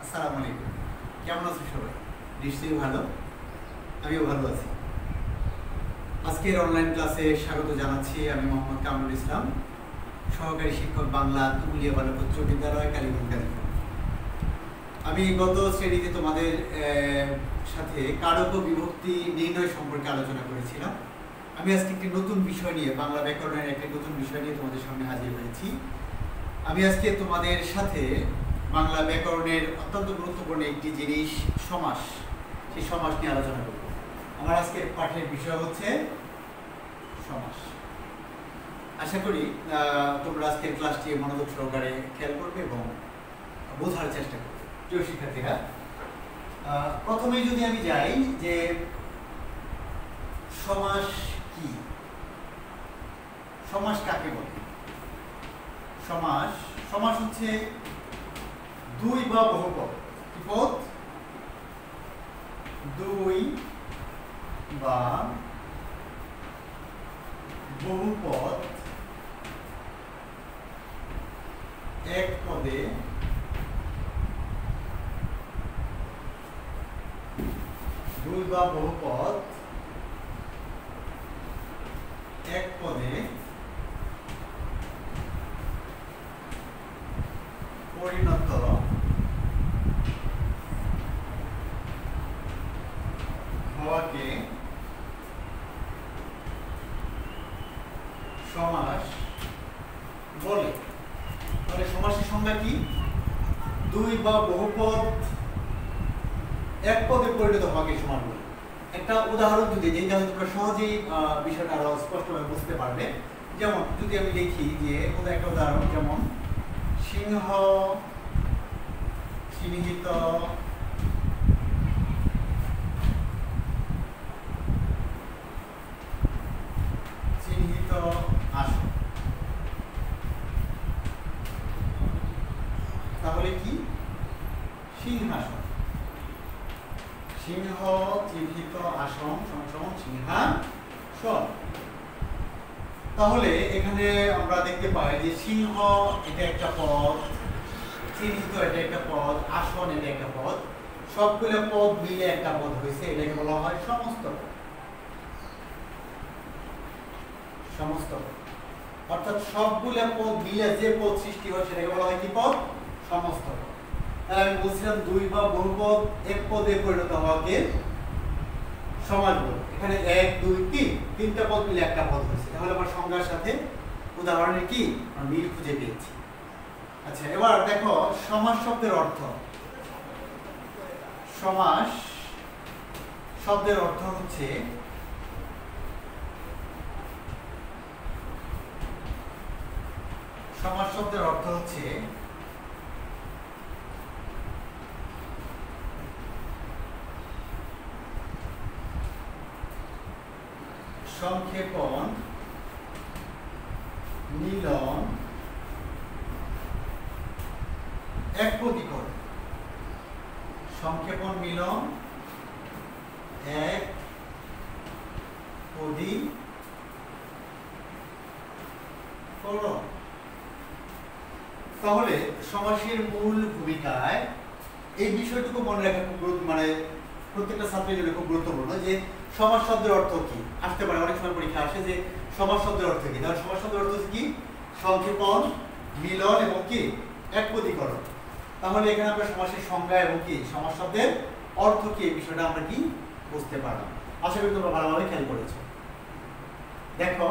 আসসালামু আলাইকুম। কেমন আছো সবাই? নিশ্চয়ই ভালো। আমিও ভালো আছি। আজকের অনলাইন ক্লাসে স্বাগত জানাচ্ছি। আমি মোহাম্মদ কামরুল ইসলাম, সহকারী শিক্ষক, বাংলা, তুমুলিয়া বালক উচ্চ বিদ্যালয়, কালীগঞ্জ। আমি গত শ্রেণীতে তোমাদের সাথে কারক ও বিভক্তি নির্ণয় সম্পর্কে আলোচনা করেছিলাম। আমি আজকে একটি নতুন বিষয় নিয়ে, বাংলা ব্যাকরণের একটি নতুন বিষয় নিয়ে তোমাদের সামনে হাজির হয়েছি। আমি আজকে তোমাদের সাথে বাংলা ব্যাকরণের অত্যন্ত গুরুত্বপূর্ণ একটি জিনিস, সমাস, সেই সমাস নিয়ে আলোচনা করব। আমার আজকের পাঠের বিষয় হচ্ছে সমাস। আশা করি তোমরা আজকের ক্লাসটি মনোযোগ সহকারে খেয়াল করবে এবং বোঝার চেষ্টা করবে। প্রিয় শিক্ষার্থীরা, প্রথমেই যদি আমি যাই যে সমাস কি, সমাস কাকে বলে? সমাস সমাস হচ্ছে দুই বা বহুপদ, কি পদ? দুই বা বহুপদ এক পদে দুই বা বহুপদ এক পদে পরিণত হওয়াকে সমাস বলে। তাহলে সমাসের সংজ্ঞা কি? দুই বা বহুপদ এক পদে পরিণত হওয়াকে সমাস বলে। একটা উদাহরণ যদি দিই, তাহলে তোমরা সহজেই বিষয়টা আরো স্পষ্টভাবে বুঝতে পারবে। যেমন যদি আমি দেখি যে একটা উদাহরণ, যেমন সিংহ, চিহ্নিত, চিহ্নিত আসন। তাহলে কি? সিংহাসন। সিংহ চিহ্নিত আসন সমান সিংহাসন। তাহলে এখানে আমরা দেখতে পাই যে সিংহ এটা একটা পদ, চিহ্নিত এটা একটা পদ, আসন এটা একটা পদ, সবগুলো পদ মিলে একটা পদ হয়েছে, এটাকে বলা হয় সমস্ত পদ। সমস্ত পদ অর্থাৎ সবগুলো পদ মিলে যে পদ সৃষ্টি হয় সেটাকে বলা হয় কি পদ? সমস্ত পদ। তাহলে আমি বলছিলাম দুই বা বহুপদ এক পদে পরিণত হওয়াকে সমাস বলে। এখানে এক দুই তিন, তিনটা পদ মিলে একটা পদ হয়েছে। তাহলে আমার সংজ্ঞার সাথে উদাহরণের কি মিল খুঁজে পেয়েছি। আচ্ছা, এবার দেখো সমাস শব্দের অর্থ। সমাস শব্দের অর্থ হচ্ছে সমাস শব্দের অর্থ হচ্ছে সংক্ষেপণ, মিলন, একপদীকরণ। সংক্ষেপণ, মিলন, একপদীকরণ। তাহলে সমাসের মূল ভূমিকায় এই বিষয়টুকু মনে রাখা খুব প্রত্যেকটা ছাত্রের জন্য খুব গুরুত্বপূর্ণ যে সমাস শব্দের অর্থ কি। আসতে পারে, অনেক সময় পরীক্ষা আসে যে সমাস শব্দের অর্থ কি। তাহলে সমাস শব্দের অর্থ হচ্ছে কি? সংক্ষেপণ, মিলন এবং কি একপদীকরণ। তাহলে এখানে আমরা সমাসের সংজ্ঞা এবং কি সমাস শব্দের অর্থ কি, এই বিষয়টা আমরা কি বুঝতে পারলাম। আশা করি তোমরা ভালোভাবে খেয়াল করেছো। দেখো,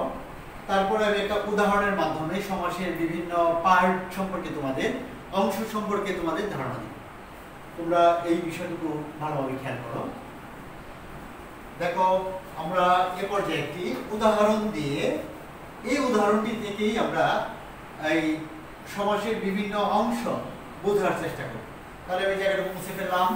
তারপরে আমি একটা উদাহরণের মাধ্যমে সমাসের বিভিন্ন পার্ট সম্পর্কে, তোমাদের অংশ সম্পর্কে তোমাদের ধারণা দিই। তোমরা এই বিষয়টুকু ভালোভাবে খেয়াল করো। দেখো, আমরা এ পর্যায়ে একটি উদাহরণ দিয়ে, এই উদাহরণটি থেকেই আমরা এই সমাসের বিভিন্ন অংশ বোঝার চেষ্টা করব। তাহলে আমি জায়গাটা মুছে ফেললাম।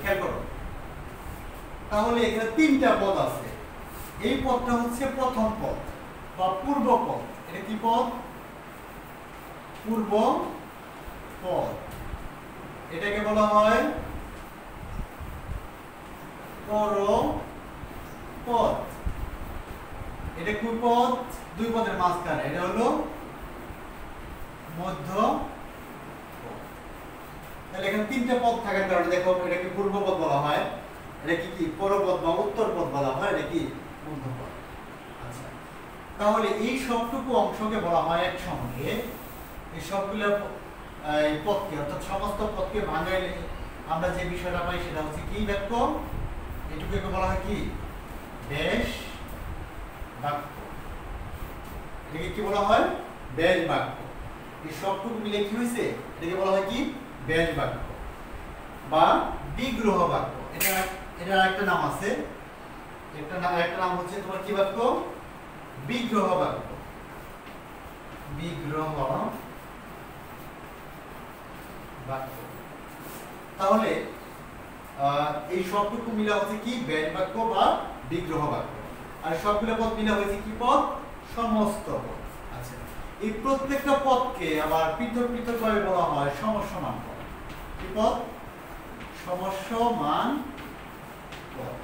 খেয়াল করো, তাহলে এখানে তিনটা পদ আছে। এই পদটা হচ্ছে প্রথম পদ বা পূর্ব পদ। এটা কি পদ? পূর্ব পদ। এটাকে বলা হয় পর পদ, এটা কোন পদ? দুই পদের মাঝখানে, এটা হলো মধ্য পদ। তাহলে এখানে তিনটা পদ থাকার কারণে দেখো এটাকে পূর্ব পদ বলা হয়, এটা কি পরপদ বা উত্তর পদ বলা হয়, এটা কি মধ্য পদ। আচ্ছা, তাহলে এই সবটুকু অংশকে বলা হয় একসঙ্গে, এই সবগুলো এই পদকে অর্থাৎ সমস্ত পদকে ভাঙাইলে আমরা যে বিষয়টা পাই সেটা হচ্ছে কি বাক্য, এটুকুকে বলা হয় কি ব্যাস বাক্য। এটাকে কি বলা হয়? ব্যাস বাক্য। এই সবটুকু মিলে কি হয়েছে? এটাকে বলা হয় কি ব্যাস বাক্য বা বিগ্রহ বাক্য। এটা একটা নাম আছে, একটা নাম হচ্ছে তোমার কি বাক্য? বিগ্রহ বাক্য। বিগ্রহ বাক্য। তাহলে এই সবটুকু মিলা হচ্ছে কি ব্যাস বাক্য বা বিগ্রহ বাক্য, আর সবগুলো পদ মিলা হয়েছে কি পদ? সমস্ত পদ। আচ্ছা, এই প্রত্যেকটা পদকে আবার পৃথক পৃথক ভাবে বলা হয় সমসমান পদ। কি পদ? সমসমান পদ।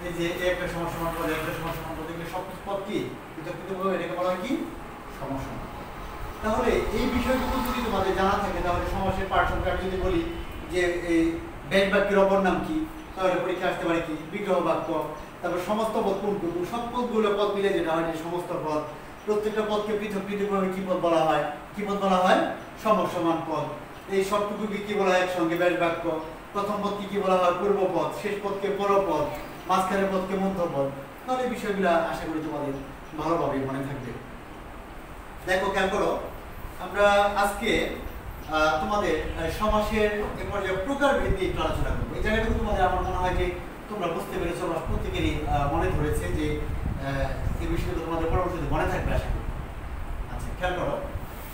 এই যে একটা সমসমান পদ, একটা সমসমান পদ, এগুলো সব পদ কি পৃথক পৃথক ভাবে, এটাকে বলা হয় কি সমসমান। তাহলে এই বিষয়টুকু যদি তোমাদের জানা থাকে, তাহলে সমাসের পার্থক্য আমি যদি বলি যে এই ব্যাস বাক্যের অপর নাম কি, তাহলে পরীক্ষা আসতে পারে কি বিগ্রহ বাক্য। তারপর সমস্ত পদ কোনটুকু? সব পদগুলো পদ মিলে যেটা হয় যে সমস্ত পদ। প্রত্যেকটা পদকে পৃথক পৃথকভাবে কি পদ বলা হয়? কি পদ বলা হয়? সমসমান পদ। এই সবটুকুকে কি বলা হয় একসঙ্গে? ব্যাস বাক্য। প্রথম পদকে কি বলা হয়? পূর্ব পদ। শেষ পদকে পরপদ। মাঝখানের পদকে মধ্য পদ। তাহলে এই বিষয়গুলো আশা করি তোমাদের ভালোভাবে মনে থাকবে। দেখো খেয়াল করো, আমরা আজকে তোমাদের সমাসের যে পর্যায়ে প্রকারভেদ নিয়ে একটু আলোচনা করবো। এই জায়গাটুকু তোমাদের আমার মনে হয় যে তোমরা বুঝতে পেরেছো বা প্রত্যেকেরই মনে ধরেছে যে এই বিষয়গুলো তোমাদের পরবর্তীতে মনে থাকবে আশা করি। আচ্ছা, খেয়াল করো,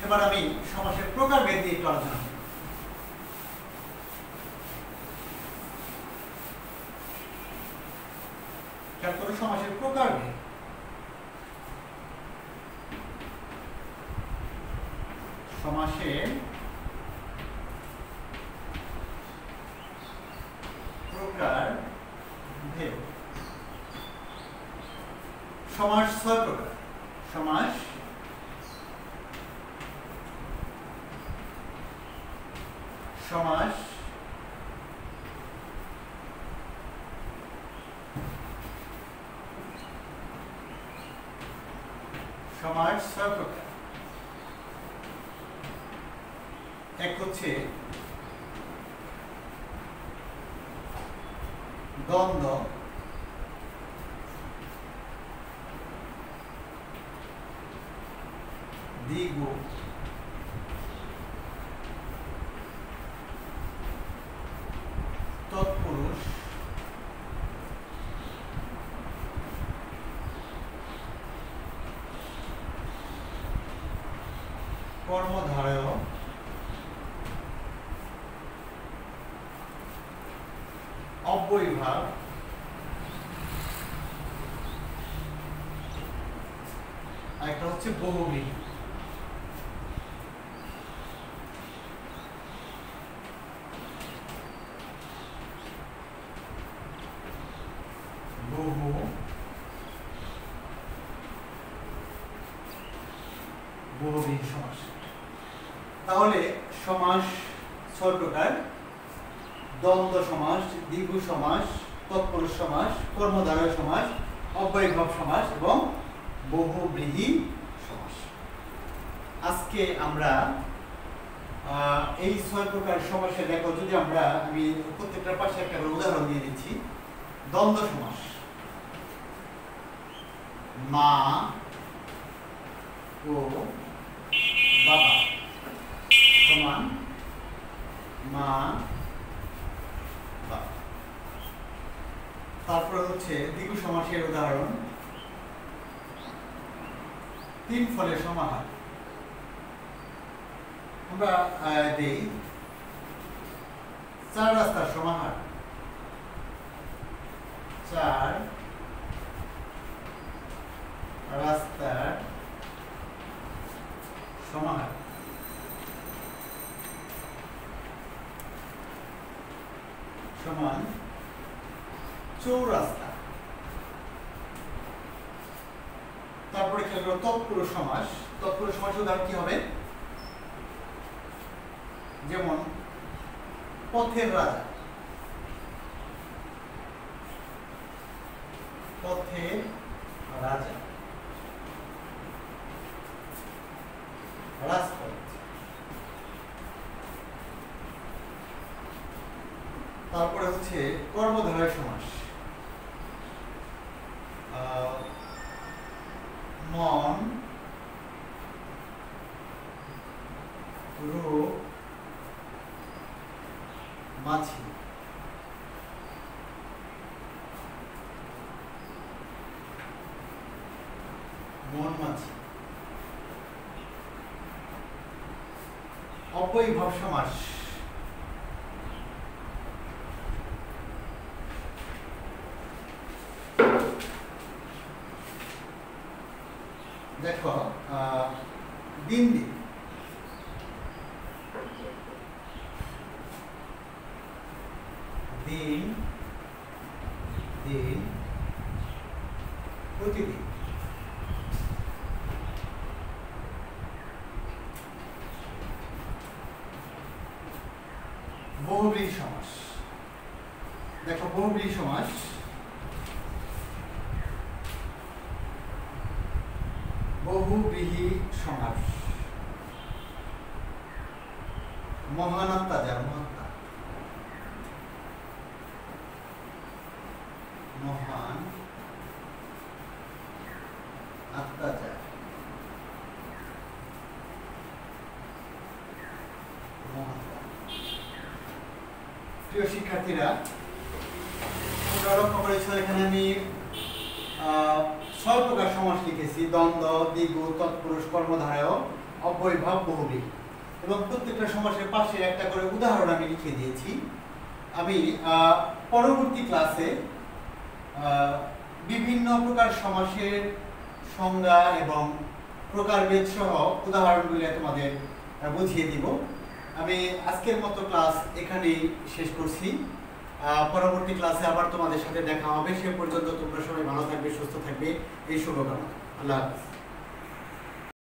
এবার আমি সমাসের প্রকারভেদ নিয়ে একটু আলোচনা করব। খেয়াল করো, সমাসের প্রকারভেদ। সমাসের প্রকারভেদ। সমাস 6 প্রকার। সমাস সমাস সমাস 6 প্রকার। এক হচ্ছে দ্বন্দ্ব, দ্বিগু, তৎপুরুষ, কর্মধারয়, অব্যয়ীভাব, আরেকটা হচ্ছে বহুব্রীহি। বহুব্রীহি সমাস। তাহলে সমাস 6 প্রকার: দ্বন্দ্ব সমাস, দ্বিগু সমাস, তৎপুরুষ সমাস, কর্মধারয় সমাস, অব্যয়ীভাব সমাস এবং বহুব্রীহি সমাস। আজকে আমরা এই 6 প্রকার সমাসে দেখো, যদি আমি প্রত্যেকটার পাশে একটা করে উদাহরণ দিয়ে দিচ্ছি। দ্বন্দ্ব সমাস: মা ও বাবা সমান মা বাবা। তারপর হচ্ছে দ্বিগু সমাসের উদাহরণ: তিন ফলের সমাহার। আমরা দেই চার রাস্তার সমাহার। চার রাস্তার সমাহার। সমান চৌরাস্তা। তারপরে খেয়াল করো তৎপুরুষ সমাস। তৎপুরুষ সমাসের উদাহরণ কি হবে? যেমন পথের রাজা, পথের রাজা, রাজপথ। তারপরে হচ্ছে কর্মধারয় সমাস, মন, রূপ, মাছি। মন মাছি। অব্যয়ীভাব সমাস, দেখো দিন দিন, দিন দিন, প্রতিদিন। বহুব্রীহি সমাস, দেখো বহুব্রীহি সমাস, বহুব্রীহি সমাস, মহান আত্মা যার, মহাত্মা, মহান আত্মা যার, মহাত্মা। প্রিয় শিক্ষার্থীরা, তোমরা লক্ষ্য করেছো এখানে আমি 6 প্রকার সমাস লিখেছি: দ্বন্দ্ব, দ্বিগু, তৎপুরুষ, কর্মধারয়, অব্যয়ীভাব, বহুব্রীহি। এবং প্রত্যেকটা সমাসের পাশে একটা করে উদাহরণ আমি লিখে দিয়েছি। আমি পরবর্তী ক্লাসে বিভিন্ন প্রকার সমাসের সংজ্ঞা এবং প্রকারভেদ সহ উদাহরণগুলি তোমাদের বুঝিয়ে দিব। আমি আজকের মতো ক্লাস এখানেই শেষ করছি। পরবর্তী ক্লাসে আবার তোমাদের সাথে দেখা হবে। সে পর্যন্ত তোমরা সবাই ভালো থাকবে, সুস্থ থাকবে, এই শুভকামনা। আল্লাহ হাফেজ।